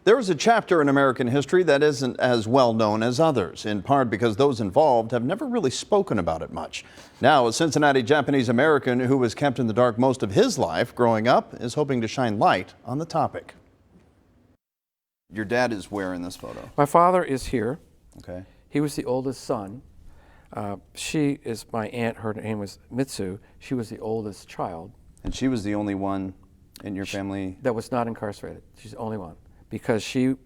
There is a chapter in American history that isn't as well known as others, in part because those involved have never really spoken about it much. Now, a Cincinnati Japanese American who was kept in the dark most of his life growing up is hoping to shine light on the topic. Your dad is where in this photo? My father is here. Okay. He was the oldest son. She is my aunt. Her name was Mitsu. She was the oldest child. And she was the only one in your family? That was not incarcerated. She's the only one. Because she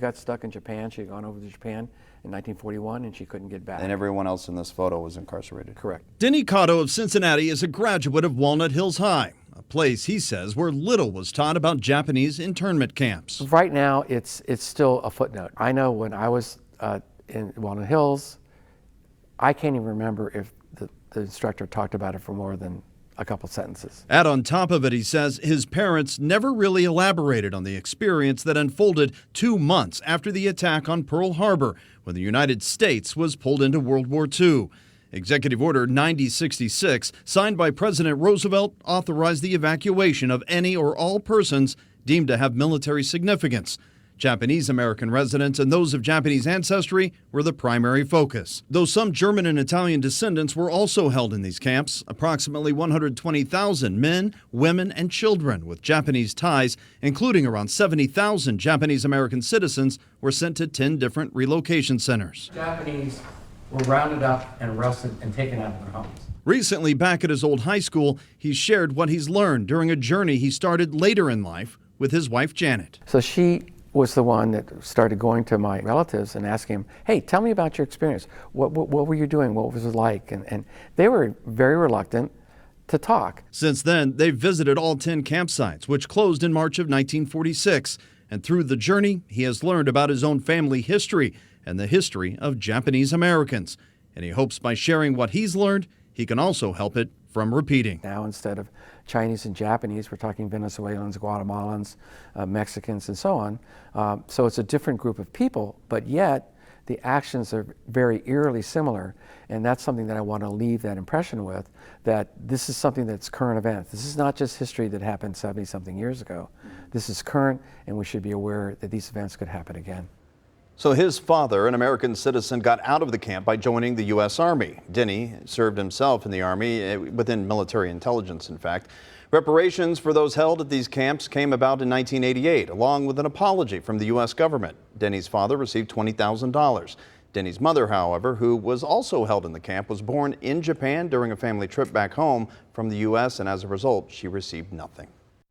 got stuck in Japan. She had gone over to Japan in 1941 and she couldn't get back. And everyone else in this photo was incarcerated? Correct. Denny Kato of Cincinnati is a graduate of Walnut Hills High, a place he says where little was taught about Japanese internment camps. Right now, it's still a footnote. I know when I was in Walnut Hills, I can't even remember if the instructor talked about it for more than a couple sentences. Add on top of it, he says his parents never really elaborated on the experience that unfolded 2 months after the attack on Pearl Harbor, when the United States was pulled into World War II. Executive Order 9066, signed by President Roosevelt, authorized the evacuation of any or all persons deemed to have military significance. Japanese American residents and those of Japanese ancestry were the primary focus. Though some German and Italian descendants were also held in these camps, approximately 120,000 men, women, and children with Japanese ties, including around 70,000 Japanese American citizens, were sent to 10 different relocation centers. Japanese were rounded up and arrested and taken out of their homes. Recently, back at his old high school, he shared what he's learned during a journey he started later in life with his wife, Janet. So she was the one that started going to my relatives and asking them, hey, tell me about your experience. What were you doing? What was it like? And they were very reluctant to talk. Since then, they've visited all 10 campsites, which closed in March of 1946. And through the journey, he has learned about his own family history and the history of Japanese Americans. And he hopes by sharing what he's learned, he can also help it from repeating. Now, instead of Chinese and Japanese, we're talking Venezuelans, Guatemalans, Mexicans, and so on. So it's a different group of people, but yet the actions are very eerily similar. And that's something that I want to leave that impression with, that this is something that's current event. This is not just history that happened 70-something years ago. This is current, and we should be aware that these events could happen again. So his father, an American citizen, got out of the camp by joining the U.S. Army. Denny served himself in the Army, within military intelligence, in fact. Reparations for those held at these camps came about in 1988, along with an apology from the U.S. government. Denny's father received $20,000. Denny's mother, however, who was also held in the camp, was born in Japan during a family trip back home from the U.S., and as a result, she received nothing.